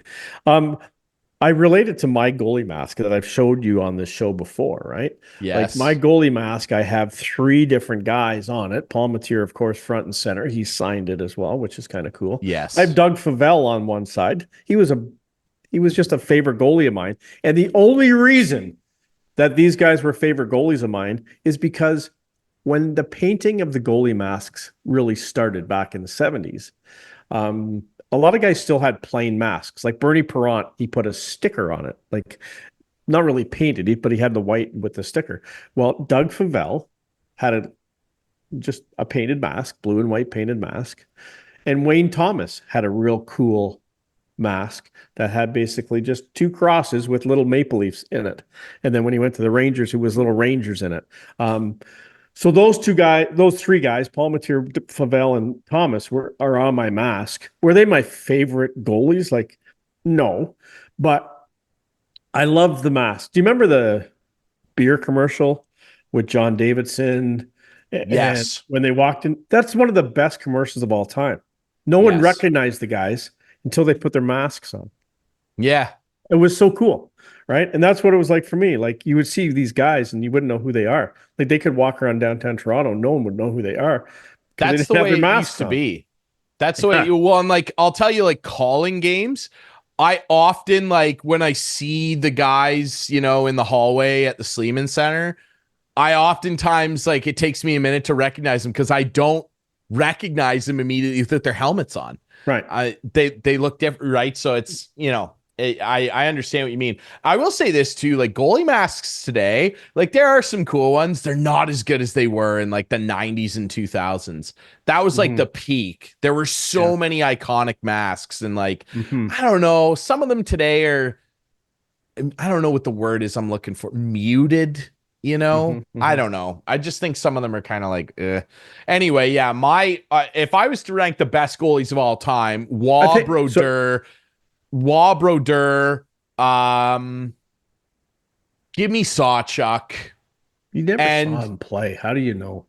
I relate it to my goalie mask that I've showed you on this show before, right? Yes. Like my goalie mask, I have 3 different guys on it. Palmetier, of course, front and center. He signed it as well, which is kind of cool. Yes. I have Doug Favell on one side. He was just a favorite goalie of mine. And the only reason that these guys were favorite goalies of mine is because when the painting of the goalie masks really started back in the 70s, a lot of guys still had plain masks. Like Bernie Parent, he put a sticker on it, like not really painted, but he had the white with the sticker. Well, Doug Favell had just a painted mask, blue and white painted mask. And Wayne Thomas had a real cool mask that had basically just two crosses with little maple leafs in it. And then when he went to the Rangers, it was little Rangers in it. So those three guys, Paul Matier, Favell, and Thomas are on my mask. Were they my favorite goalies? Like, no, but I loved the mask. Do you remember the beer commercial with John Davidson? Yes. And when they walked in, that's one of the best commercials of all time. No one recognized the guys until they put their masks on. Yeah. It was so cool, right? And that's what it was like for me. Like, you would see these guys and you wouldn't know who they are. Like, they could walk around downtown Toronto, no one would know who they are. That's the way it used to be. That's the way. Well, and like, I'll tell you, like, calling games, I often, like, when I see the guys, in the hallway at the Sleeman Center, I oftentimes, like, it takes me a minute to recognize them because I don't recognize them immediately with their helmets on. Right. They look different, right? So it's, I understand what you mean. I will say this too, like, goalie masks today, like, there are some cool ones. They're not as good as they were in like the 90s and 2000s. That was like the peak. There were so many iconic masks, and like, I don't know, some of them today are, I don't know what the word is I'm looking for, muted. I don't know. I just think some of them are kind of like, Anyway, yeah, my if I was to rank the best goalies of all time, Brodeur, give me Sawchuk. You never saw him play. How do you know?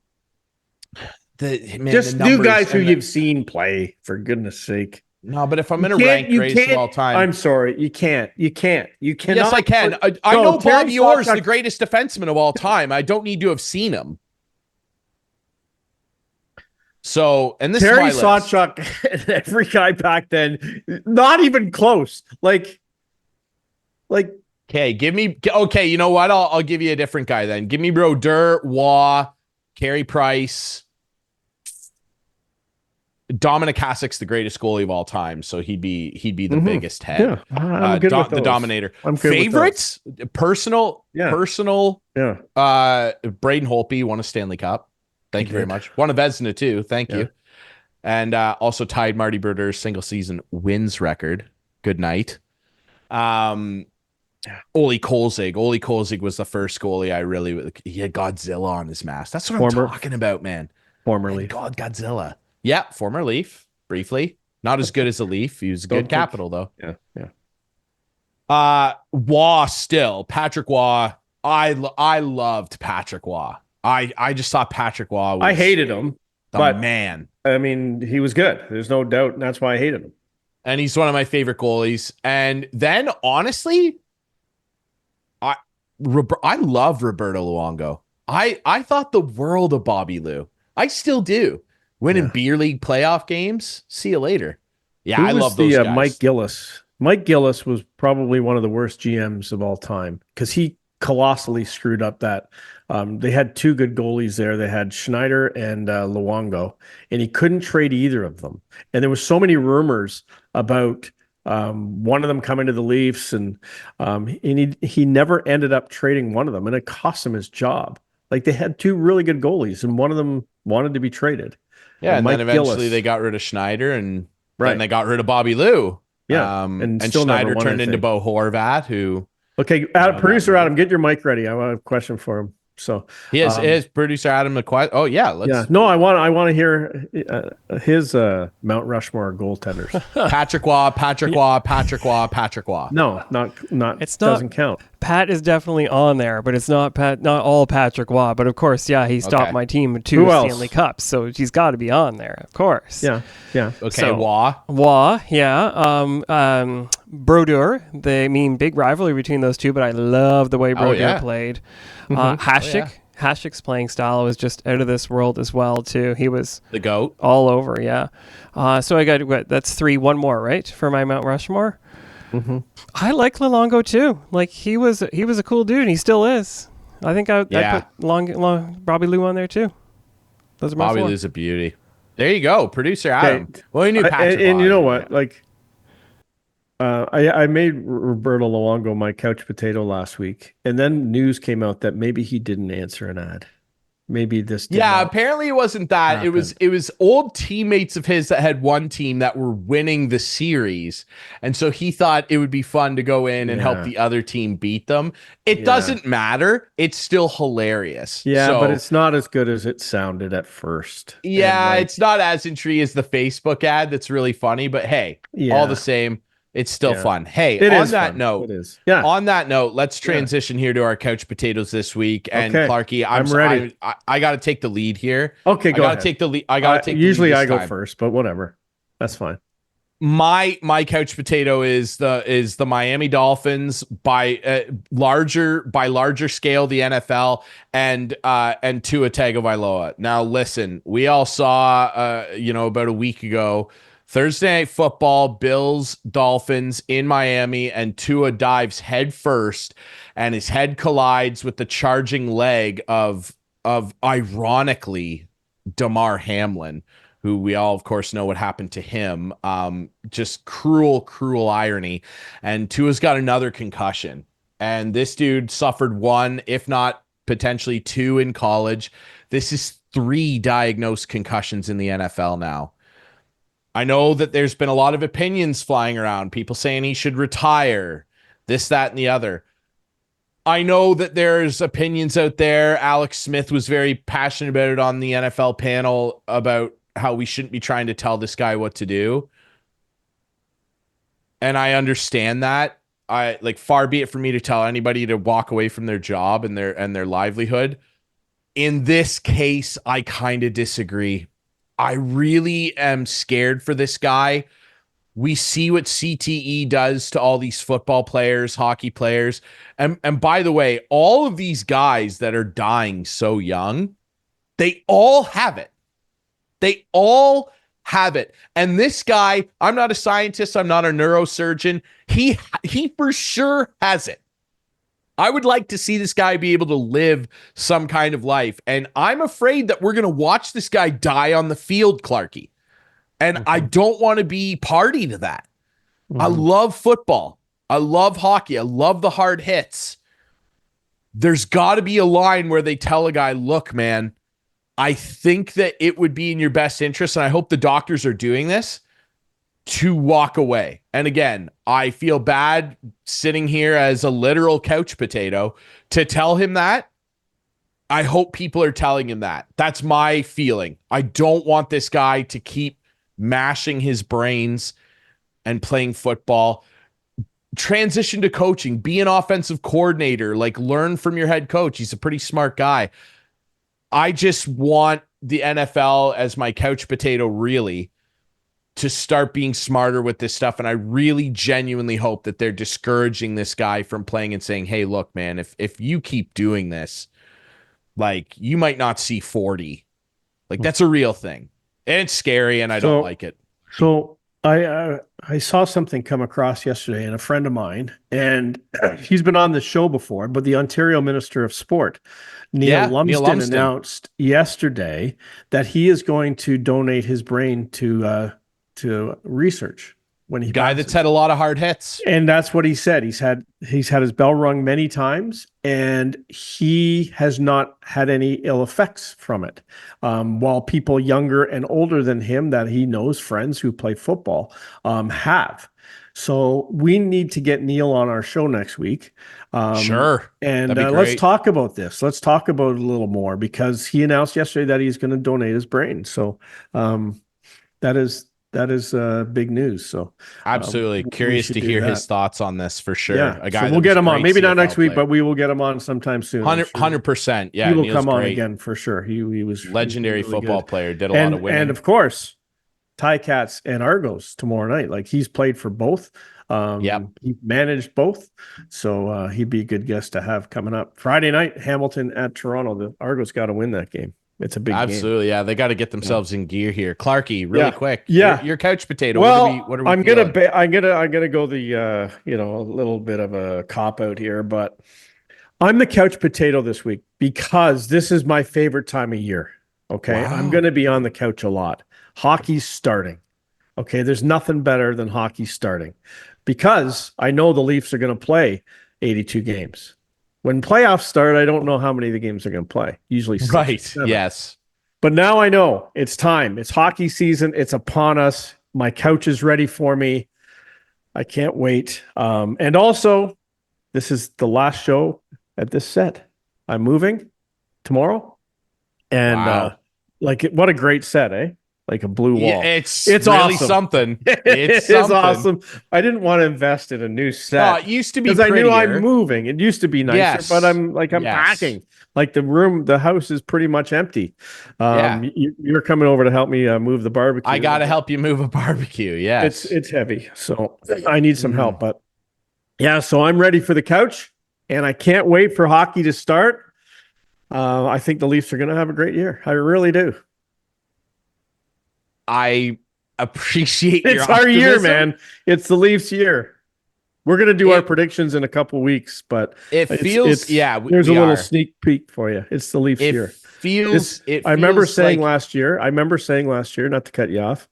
The new guys who you've seen play, for goodness sake. No, but if I'm going to rank greatest of all time, I'm sorry, you can't. You cannot. Yes, I can. I know Bobby Orr's the greatest defenseman of all time. I don't need to have seen him. So, and this Terry is my Sawchuk and every guy back then, not even close. Like, okay, you know what? I'll give you a different guy then. Give me Brodeur, Waugh, Carey Price. Dominic Hasek's the greatest goalie of all time, so he'd be the biggest head. Yeah, I'm good with the those. Dominator. I'm good Favorites, personal. Yeah. Braden Holtby won a Stanley Cup. Thank you very much. Won a Vezina too. Thank you. And also tied Marty Brodeur's single season wins record. Good night. Ole Kolzig. Ole Kolzig was the first goalie he had Godzilla on his mask. That's what I'm talking about, man. Formerly. Godzilla. Yeah, former Leaf, briefly. Not as good as a Leaf. He was a good Capital, though. Yeah. Waugh still. Patrick Waugh. I loved Patrick Waugh. I just thought Patrick Waugh was I hated him. But man. I mean, he was good. There's no doubt, and that's why I hated him. And he's one of my favorite goalies. And then, honestly, I love Roberto Luongo. I thought the world of Bobby Lou. I still do. Winning beer league playoff games. See you later. Yeah, I love those guys. Mike Gillis. Mike Gillis was probably one of the worst GMs of all time because he colossally screwed up that. They had two good goalies there. They had Schneider and Luongo, and he couldn't trade either of them. And there was so many rumors about one of them coming to the Leafs, and he never ended up trading one of them, and it cost him his job. Like, they had two really good goalies, and one of them wanted to be traded. Yeah, and then eventually they got rid of Schneider, and then they got rid of Bobby Lou. Yeah, and Schneider turned into Bo Horvat, who... Okay, producer Adam, get your mic ready. I want a question for him. So he is producer Adam McQuaid. Oh yeah, No, I want to hear his Mount Rushmore goaltenders. Patrick Waugh. No, not. It doesn't count. Pat is definitely on there, but it's not all Patrick Waugh. But of course, he stopped my team with 2 Stanley Cups, so he's got to be on there, of course. Yeah. Okay, so, Waugh. Yeah. Brodeur. Big rivalry between those two, but I love the way Brodeur played. Hasek's playing style was just out of this world as well too. He was the GOAT all over. Yeah. So I got that's 3. One more, right, for my Mount Rushmore. Mm-hmm. I like Luongo too. Like, he was a cool dude, and he still is. I think I put Bobby Lou on there too. Those are my Bobby 4. Lou's a beauty. There you go, producer Adam. Well, you knew Patrick. And you know what? Like, I made Roberto Luongo my couch potato last week, and then news came out that maybe he didn't answer an ad. maybe this. Yeah, apparently it wasn't that. happen. It was old teammates of his that had one team that were winning the series, and so he thought it would be fun to go in and help the other team beat them. It doesn't matter. It's still hilarious. Yeah, so, but it's not as good as it sounded at first. Yeah, it's not as intriguing as the Facebook ad. That's really funny, but hey, all the same. It's still fun. Hey, on that note, on that note, let's transition here to our couch potatoes this week. And Clarkey, I'm ready. I got to take the lead here. Okay, go ahead. Take the lead. I got to take. Usually the lead I go time. first, but whatever. That's fine. My couch potato is the Miami Dolphins by larger scale, the NFL, and Tua Tagovailoa. Now listen, we all saw about a week ago, Thursday Night Football, Bills, Dolphins in Miami, and Tua dives head first, and his head collides with the charging leg of ironically Damar Hamlin, who we all, of course, know what happened to him. Just cruel irony. And Tua's got another concussion, and this dude suffered one, if not potentially two, in college. This is 3 diagnosed concussions in the NFL now. I know that there's been a lot of opinions flying around, people saying he should retire, this, that, and the other. I know that there's opinions out there. Alex Smith was very passionate about it on the NFL panel about how we shouldn't be trying to tell this guy what to do. And I understand that. Far be it for me to tell anybody to walk away from their job and their livelihood. In this case, I kind of disagree. I really am scared for this guy. We see what CTE does to all these football players, hockey players. And by the way, all of these guys that are dying so young, they all have it. They all have it. And this guy, I'm not a scientist, I'm not a neurosurgeon. He for sure has it. I would like to see this guy be able to live some kind of life. And I'm afraid that we're going to watch this guy die on the field, Clarkey. And I don't want to be party to that. I love football. I love hockey. I love the hard hits. There's got to be a line where they tell a guy, look, man, I think that it would be in your best interest, and I hope the doctors are doing this, to walk away. And again, I feel bad sitting here as a literal couch potato to tell him that. I hope people are telling him that. That's my feeling. I don't want this guy to keep mashing his brains and playing football. Transition to coaching, be an offensive coordinator, learn from your head coach. He's a pretty smart guy. I just want the NFL as my couch potato, really, to start being smarter with this stuff. And I really genuinely hope that they're discouraging this guy from playing and saying, hey, look, man, if you keep doing this, you might not see 40. That's a real thing. And it's scary, and I don't like it. So I saw something come across yesterday, and a friend of mine, and he's been on the show before, but the Ontario Minister of Sport, Neil Lumsden, announced yesterday that he is going to donate his brain to research when he guy passes. That's had a lot of hard hits. And that's what he said. He's had his bell rung many times, and he has not had any ill effects from it. While people younger and older than him that he knows, friends who play football, have. So we need to get Neil on our show next week. Sure. And let's talk about this. Let's talk about it a little more, because he announced yesterday that he's going to donate his brain. So that is big news. So absolutely curious to hear his thoughts on this for sure. Yeah. A guy so we'll get him on. Maybe not next week, player. but we will get him on sometime soon. 100%. Yeah, he will Neil's come on great. again for sure. He was legendary really football good. player. Did a lot of winning. And of course, Ticats and Argos tomorrow night. He's played for both. He managed both, so he'd be a good guest to have coming up Friday night. Hamilton at Toronto. The Argos got to win that game. It's a big Absolutely, game. Yeah. They got to get themselves in gear here. Clarkey, really quick. Yeah, your couch potato. Well, what are we I'm feeling? gonna go the a little bit of a cop out here, but I'm the couch potato this week because this is my favorite time of year. Okay, wow. I'm gonna be on the couch a lot. Hockey's starting. Okay, there's nothing better than hockey starting, because I know the Leafs are gonna play 82 games. When playoffs start, I don't know how many of the games are going to play. Usually 6 or Right. 7. Yes. But now I know it's time. It's hockey season. It's upon us. My couch is ready for me. I can't wait. And also, this is the last show at this set. I'm moving tomorrow. And Wow. what a great set, eh? Like a blue wall. Yeah, it's really awesome. Something. It's awesome. I didn't want to invest in a new set. Oh, it used to be because I knew I'm prettier. moving. It used to be nicer, Yes. but I'm packing. Like the house is pretty much empty. You're coming over to help me move the barbecue. I got to help you move a barbecue. Yes. It's heavy, so I need some help. But yeah, so I'm ready for the couch, and I can't wait for hockey to start. I think the Leafs are going to have a great year. I really do. I appreciate your It's our year, man. It's the Leafs' year. We're going to do our predictions in a couple weeks, but it feels there's a little sneak peek for you. It's the Leafs' year. I remember saying last year, not to cut you off.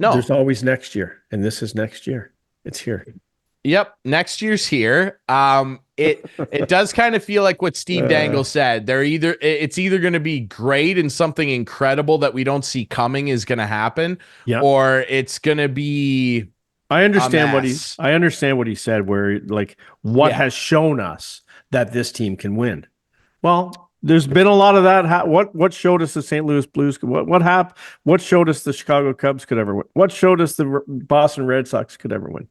No. There's always next year, and this is next year. It's here. Yep, next year's here. It does kind of feel like what Steve Dangle said. It's either going to be great and something incredible that we don't see coming is going to happen, or it's going to be. I understand what he said. Where has shown us that this team can win. Well, there's been a lot of that. What showed us the St. Louis Blues? What happened? What showed us the Chicago Cubs could ever win? What showed us the Boston Red Sox could ever win?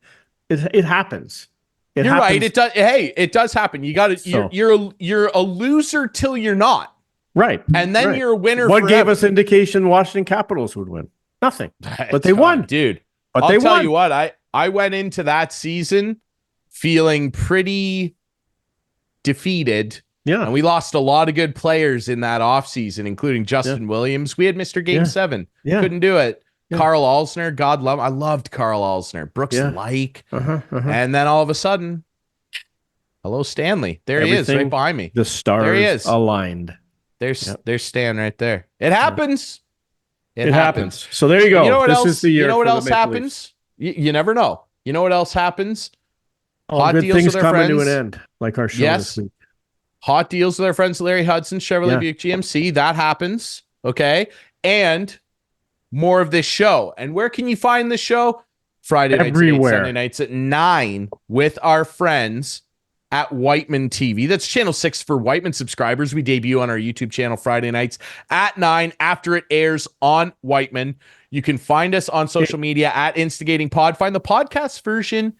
It happens. You're right. It does. Hey, it does happen. You got to. You're a loser till you're not. Right. And then you're a winner. What gave us indication Washington Capitals would win? Nothing. But they won, dude. But I'll tell you what. I went into that season feeling pretty defeated. Yeah. And we lost a lot of good players in that offseason, including Justin Williams. We had Mr. Game 7. Yeah. Couldn't do it. Yeah. Carl Alsner, God love him. I loved Carl Alsner. Brooks Lake. And then all of a sudden, hello, Stanley. There he is, right behind me. The stars there he is. Aligned. There's Stan right there. It happens. It happens. So there you go. You know what this else? Is the year you know what else Maple happens? You never know. You know what else happens? Hot deals things with our coming friends. To an end, like our show this week. Hot deals with our friends Larry Hudson, Chevrolet Buick GMC. That happens. Okay. And more of this show. And where can you find the show? Friday nights, Sunday nights at 9 with our friends at Whiteman TV. That's channel 6 for Whiteman subscribers. We debut on our YouTube channel Friday nights at 9 after it airs on Whiteman. You can find us on social media at Instigating Pod. Find the podcast version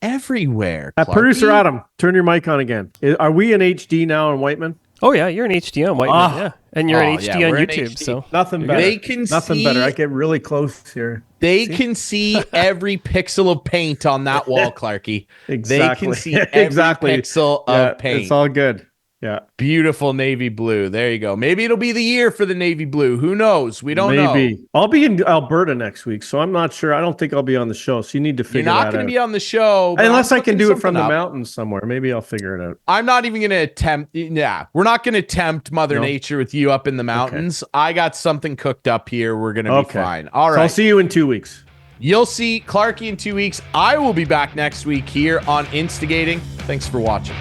everywhere. Producer Adam, turn your mic on again. Are we in HD now on Whiteman? Oh yeah, you're in HD on Whiteman, yeah, and you're in HD on YouTube. So nothing better. They can nothing better. I get really close here. They can see every pixel of paint on that wall, Clarkey. Exactly. They can see every pixel of paint. It's all good. Yeah. Beautiful navy blue. There you go. Maybe it'll be the year for the navy blue. Who knows? We don't know. I'll be in Alberta next week, so I'm not sure. I don't think I'll be on the show. So you need to figure that out. You're not going to be on the show. Unless I can do it from the mountains somewhere. Maybe I'll figure it out. I'm not even going to attempt. Yeah. We're not going to tempt Mother Nature with you up in the mountains. Okay. I got something cooked up here. We're going to be fine. All right. So I'll see you in 2 weeks. You'll see Clarkey in 2 weeks. I will be back next week here on Instigating. Thanks for watching.